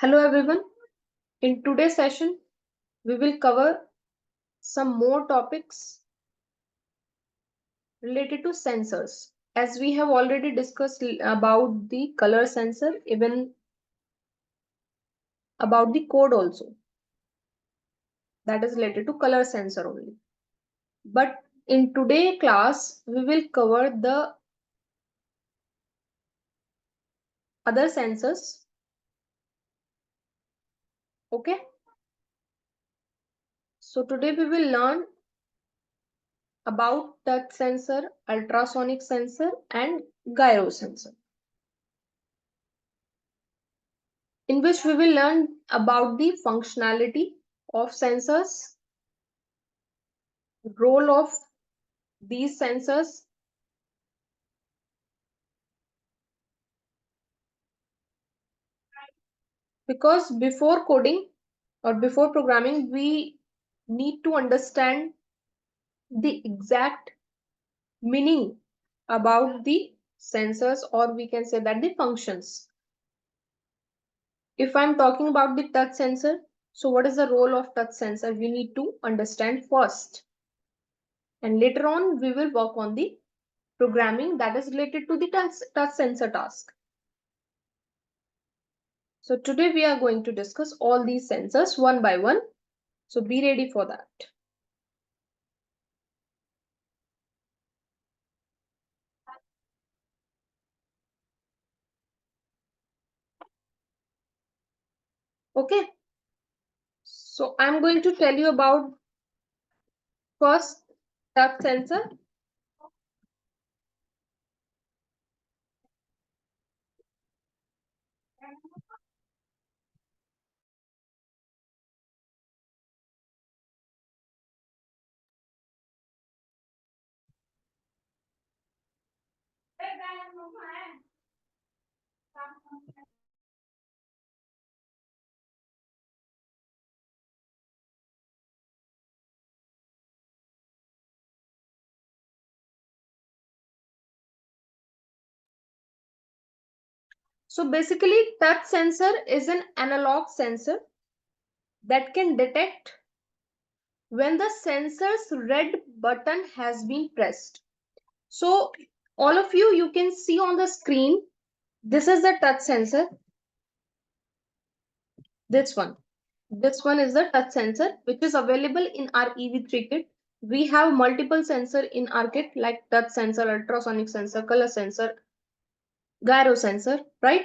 Hello everyone. In today's session, we will cover some more topics related to sensors. As we have already discussed about the color sensor, even about the code also, that is related to color sensor only. But in today class, we will cover the other sensors. Okay. So today we will learn about touch sensor, ultrasonic sensor, and gyro sensor, in which we will learn about the functionality of sensors, role of these sensors, because before coding or before programming we need to understand the exact meaning about the sensors, or we can say that the functions. If I'm talking about the touch sensor, so what is the role of touch sensor, we need to understand first, and later on we will work on the programming that is related to the touch sensor task. So today we are going to discuss all these sensors one by one. So be ready for that. Okay. So I'm going to tell you about first touch sensor. So basically, touch sensor is an analog sensor that can detect when the sensor's red button has been pressed. So all of you, you can see on the screen, this is the touch sensor. This one. This one is the touch sensor, which is available in our EV3 kit. We have multiple sensor in our kit like touch sensor, ultrasonic sensor, color sensor, gyro sensor, right?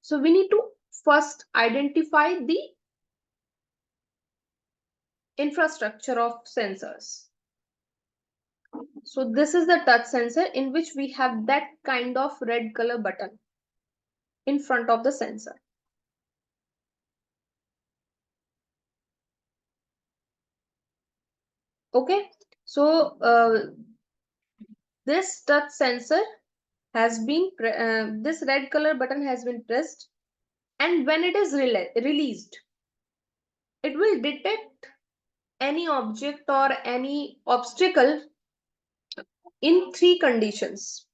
So we need to first identify the infrastructure of sensors. So this is the touch sensor in which we have that kind of red color button in front of the sensor. Okay, so this touch sensor has been, this red color button has been pressed, and when it is released, it will detect any object or any obstacle in three conditions.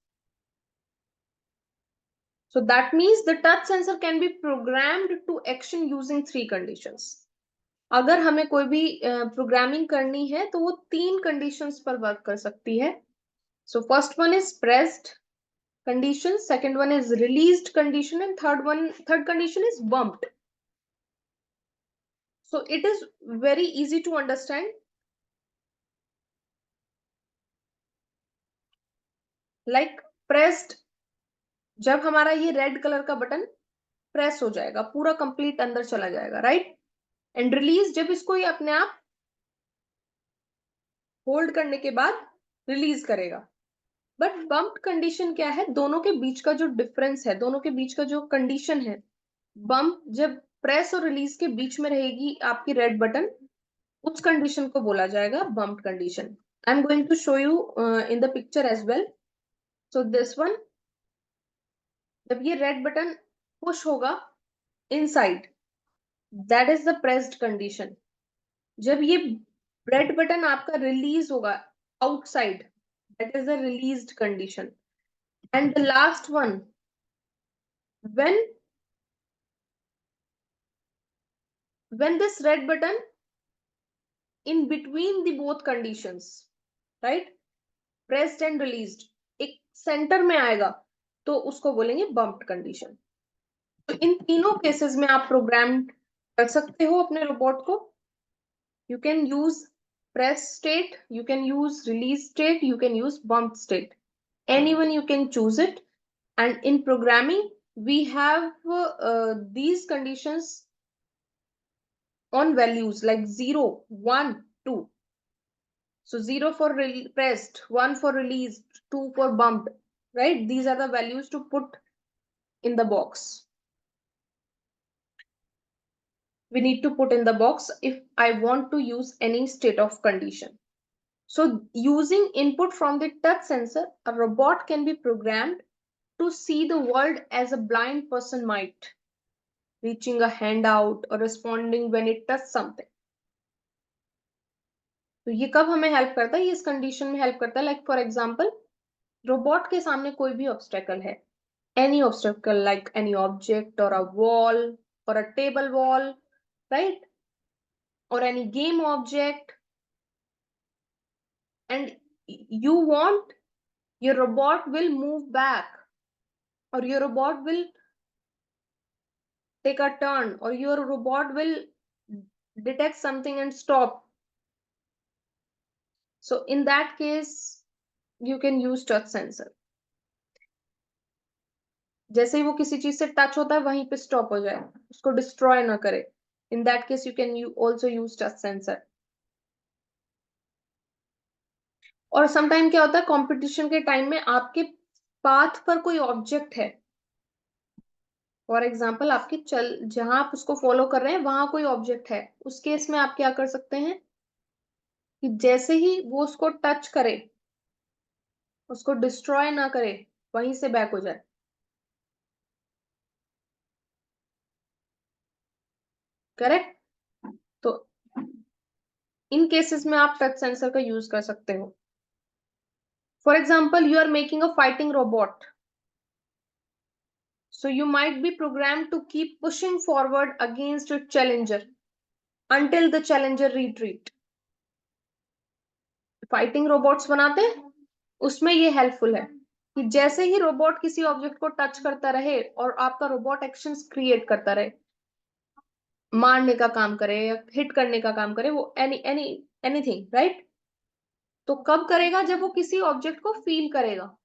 So that means the touch sensor can be programmed to action using three conditions. अगर हमें कोई भी programming करनी है तो वो तीन conditions पर वर्क कर सकती है. So first one is pressed condition, second one is released condition, and third condition is bumped. So it is very easy to understand. Like pressed, जब हमारा ये रेड कलर का बटन प्रेस हो जाएगा, पूरा कंप्लीट अंदर चला जाएगा, राइट. एंड रिलीज, जब इसको ये अपने आप होल्ड करने के बाद रिलीज करेगा. बट बम्प कंडीशन क्या है, दोनों के बीच का जो डिफरेंस है, दोनों के बीच का जो कंडीशन है, बम्प जब प्रेस और रिलीज के बीच में रहेगी आपकी रेड बटन, उस कंडीशन को बोला जाएगा bump condition. I am going to show you in the picture as well. So this one, जब ये रेड बटन पुश होगा inside, that is the pressed condition. जब ये रेड बटन आपका रिलीज होगा outside, that is the released condition. And the last one, when when this red button in between the both conditions, right, pressed and released, एक centre में आएगा, तो उसको बोलेंगे बम्प्ड कंडीशन। तो इन तीनों केसेस में आप प्रोग्राम कर सकते हो अपने रोबोट को। You can use press state, you can use release state, you can use bump state. Anyone you can choose it. And in programming, we have these conditions on values like 0, 1, 2. So 0 for pressed, 1 for released, 2 for bumped, right? These are the values to put in the box. We need to put in the box if I want to use any state of condition. So using input from the touch sensor, a robot can be programmed to see the world as a blind person might, reaching a hand out or responding when it touches something. तो ये कब हमें help करता है? ये इस condition में help करता है, लाइक फॉर एग्जांपल रोबोट के सामने कोई भी ऑब्स्टेकल है, any obstacle like any object or a wall or a table wall, right, or any game object, and you want your robot will move back, or your robot will take a turn, or your robot will detect something and stop. So in that case you can use touch sensor. जैसे ही वो किसी चीज से touch होता है वहीं पे stop हो जाए, उसको डिस्ट्रॉय ना करे, in that case you can also use touch sensor. और समटाइम क्या होता है, कंपटीशन के टाइम में आपके पाथ पर कोई ऑब्जेक्ट है, फॉर एग्जाम्पल आपके चल जहां आप उसको फॉलो कर रहे हैं वहां कोई ऑब्जेक्ट है, उस केस में आप क्या कर सकते हैं कि जैसे ही वो उसको टच करे, उसको डिस्ट्रॉय ना करे, वहीं से बैक हो जाए। करेक्ट। तो इन केसेस में आप टच सेंसर का यूज कर सकते हो। For example you are making a fighting robot, so you might be programmed to keep pushing forward against your challenger until the challenger retreat. Fighting robots बनाते हैं उसमें ये हेल्पफुल है कि जैसे ही रोबोट किसी ऑब्जेक्ट को टच करता रहे और आपका रोबोट एक्शंस क्रिएट करता रहे, मारने का काम करे या हिट करने का काम करे, वो एनीथिंग, राइट। तो कब करेगा? जब वो किसी ऑब्जेक्ट को फील करेगा,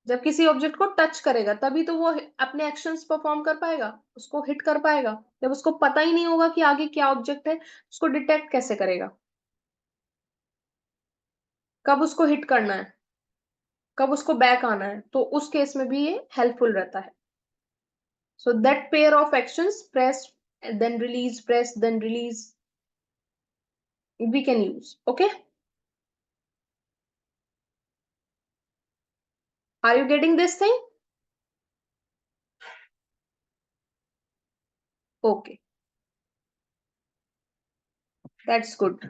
जब किसी ऑब्जेक्ट को टच करेगा तभी तो वो अपने एक्शंस परफॉर्म कर पाएगा, उसको हिट कर पाएगा। जब उसको पता ही नहीं होगा कि आगे क्या ऑब्जेक्ट है, उसको डिटेक्ट कैसे करेगा, कब उसको हिट करना है, कब उसको बैक आना है? तो उस केस में भी ये हेल्पफुल रहता है। So that pair of actions, press then release, press then release, we can use. Okay, are you getting this thing? Okay, that's good.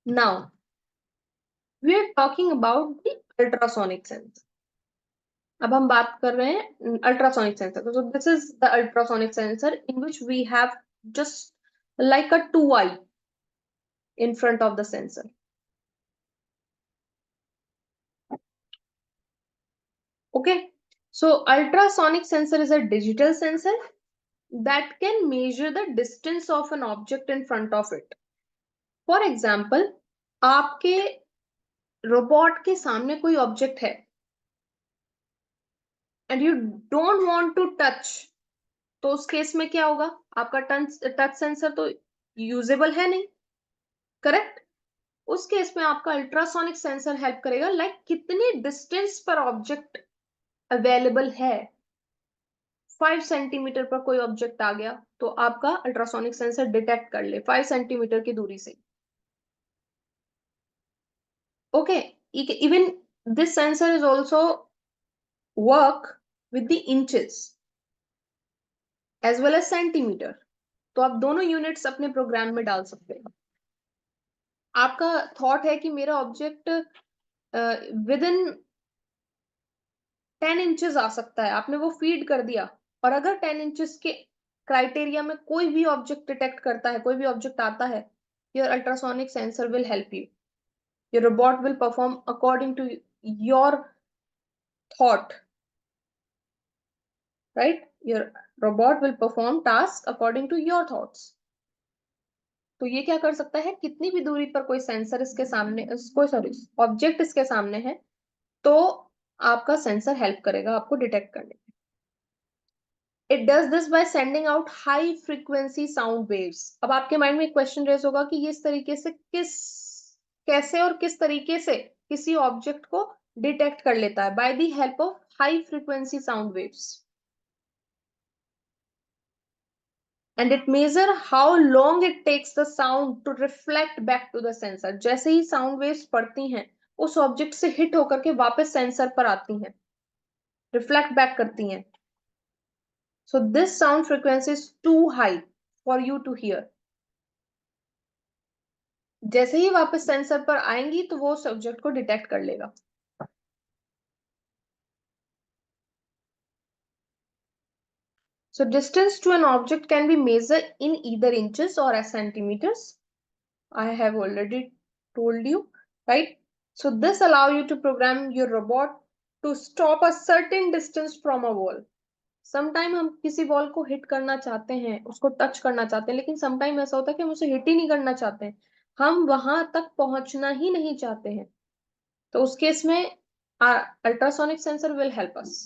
Now we are talking about the ultrasonic sensor. अब हम बात कर रहे हैं ultrasonic sensor. so this is the ultrasonic sensor in which we have just like a two eye in front of the sensor. Okay, so ultrasonic sensor is a digital sensor that can measure the distance of an object in front of it. For example, आपके robot के सामने कोई object है and you don't want to touch, तो उस case में क्या होगा? आपका टच सेंसर तो यूजेबल है नहीं, करेक्ट। उस केस में आपका अल्ट्रासोनिक सेंसर हेल्प करेगा, लाइक कितनी डिस्टेंस पर ऑब्जेक्ट अवेलेबल है। 5 सेंटीमीटर पर कोई ऑब्जेक्ट आ गया तो आपका अल्ट्रासोनिक सेंसर डिटेक्ट कर ले 5 सेंटीमीटर की दूरी से। Okay, even this sensor is also work with the inches as well as centimetre, तो आप दोनों यूनिट्स अपने प्रोग्राम में डाल सकते हैं। आपका थॉट है कि मेरा ऑब्जेक्ट विद इन 10 इंचेस आ सकता है, आपने वो फीड कर दिया, और अगर 10 इंचेस के क्राइटेरिया में कोई भी ऑब्जेक्ट डिटेक्ट करता है, कोई भी ऑब्जेक्ट आता है, your ultrasonic sensor will help you. Your robot will perform according to your thought, right? Your robot will perform task according to your thoughts. तो ये क्या कर सकता है, कितनी भी दूरी पर कोई सेंसर इसके सामने, कोई सॉरी ऑब्जेक्ट इसके सामने है, तो आपका सेंसर हेल्प करेगा आपको डिटेक्ट करने में. It does this by sending out high frequency sound waves. अब आपके माइंड में एक क्वेश्चन रेज होगा कि ये इस तरीके से कैसे और किस तरीके से किसी ऑब्जेक्ट को डिटेक्ट कर लेता है? By the help of high frequency sound waves. And it measure how long it takes the sound to reflect back to the sensor. जैसे ही साउंड वेव्स पड़ती हैं, उस ऑब्जेक्ट से हिट होकर के वापस सेंसर पर आती हैं, रिफ्लेक्ट बैक करती हैं. So this sound frequency is too high for you to hear. जैसे ही वापस सेंसर पर आएंगी तो वो सब्जेक्ट को डिटेक्ट कर लेगा. So distance to an object can be measured in either inches or as centimeters. I have already told you, right? So this allow you to program your robot to stop a certain distance from a wall. Sometime हम किसी wall को hit करना चाहते हैं, उसको touch करना चाहते हैं, लेकिन समटाइम ऐसा होता है कि हम उसे हिट ही नहीं करना चाहते हैं, हम वहां तक पहुंचना ही नहीं चाहते हैं. तो उस केस में ultrasonic sensor will help us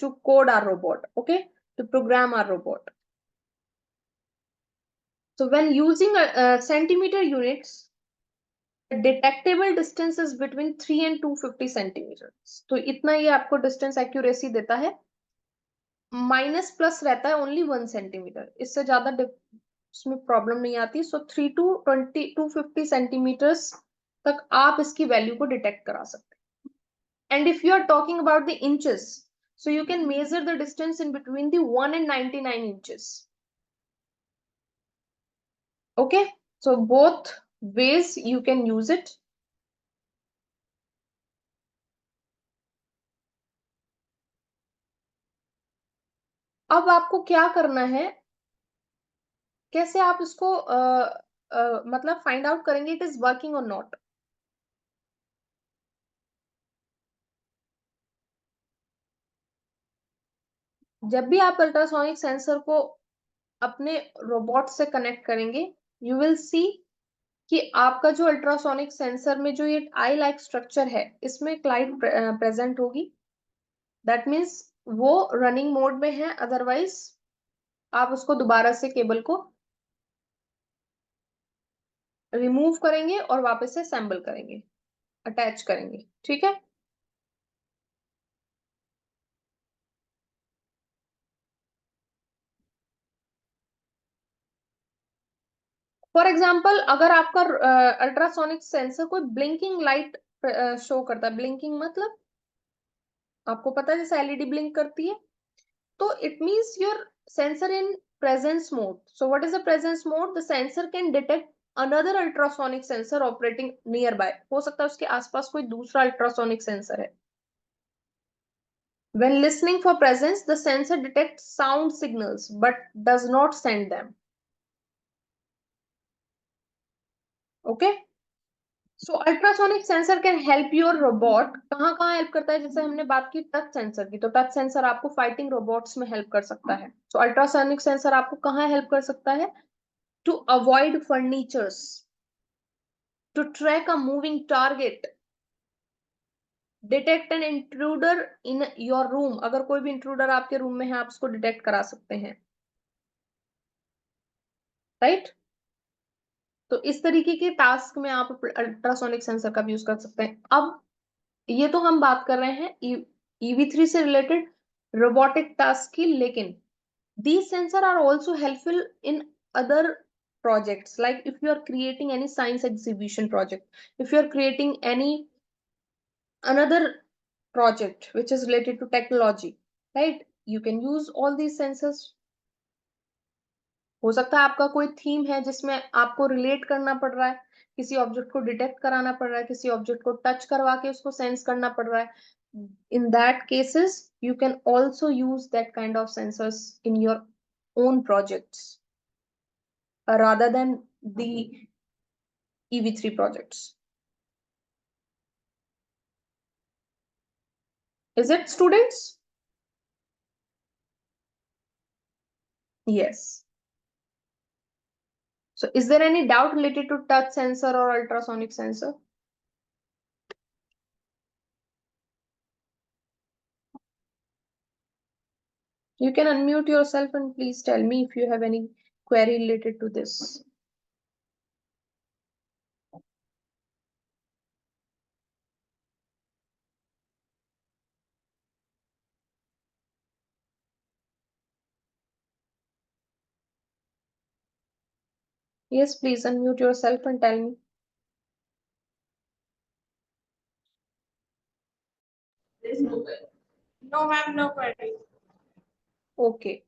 to code our robot, okay, to program our robot. So when using centimeter units, detectable distance is between 3 and 250 centimetre. तो इतना ये आपको डिस्टेंस एक्यूरेसी देता है. माइनस प्लस रहता है ओनली 1 सेंटीमीटर, इससे ज्यादा उसमें प्रॉब्लम नहीं आती. सो 3 to 250 सेंटीमीटर्स तक आप इसकी वैल्यू को डिटेक्ट करा सकते हैं. And if you are talking about the inches, so you can measure the distance in between the 1 and 99 inches. Okay, so both ways you can use it. अब आपको क्या करना है, कैसे आप इसको मतलब फाइंड आउट करेंगे इट इज वर्किंग और नॉट. जब भी आप अल्ट्रासोनिक सेंसर को अपने रोबोट से कनेक्ट करेंगे, यू विल सी कि आपका जो अल्ट्रासोनिक सेंसर में जो ये आई लाइक स्ट्रक्चर है, इसमें एक लाइट प्रेजेंट होगी. दैट मीन्स वो रनिंग मोड में है, अदरवाइज आप उसको दोबारा से केबल को रिमूव करेंगे और वापस से असेंबल करेंगे, अटैच करेंगे. ठीक है. फॉर एग्जाम्पल, अगर आपका अल्ट्रासोनिक सेंसर कोई ब्लिंकिंग लाइट शो करता है, ब्लिंकिंग मतलब आपको पता है जैसे एलईडी ब्लिंक करती है, तो it means your sensor in presence mode. So what is the presence mode? The sensor can detect another ultrasonic sensor operating near by. हो सकता है उसके आसपास कोई दूसरा अल्ट्रासोनिक सेंसर है. When listening for presence, the sensor detects sound signals but does not send them. Okay? So ultrasonic sensor can help your robot. कहाँ कहाँ हेल्प करता है? जैसे हमने बात की टच सेंसर की, तो टच सेंसर आपको फाइटिंग रोबोट्स में हेल्प कर सकता है. सो अल्ट्रासोनिक सेंसर आपको कहाँ हेल्प कर सकता है? To avoid furnitures, to track a moving target, detect an intruder in your room. अगर कोई भी इंट्रूडर आपके रूम में है, आप उसको डिटेक्ट करा सकते हैं, राइट? तो इस तरीके के टास्क में आप अल्ट्रासोनिक सेंसर का भी यूज कर सकते हैं. अब ये तो हम बात कर रहे हैं EV3 से रिलेटेड रोबोटिक टास्क की, लेकिन these sensors are also helpful in other projects, like if you are creating any science exhibition project, if you are creating any another project which is related to technology, right? You can use all these sensors. हो सकता है आपका कोई theme है जिसमें आपको relate करना पड़ रहा है, किसी ऑब्जेक्ट को डिटेक्ट कराना पड़ रहा है, किसी ऑब्जेक्ट को टच करवा के उसको सेंस करना पड़ रहा है, in that cases you can also use that kind of sensors in your own projects rather than the EV3 projects. Is it, students? Yes. So is there any doubt related to touch sensor or ultrasonic sensor? You can unmute yourself and please tell me if you have any query related to this. Yes, please unmute yourself and tell me. No, ma'am, no query. Okay.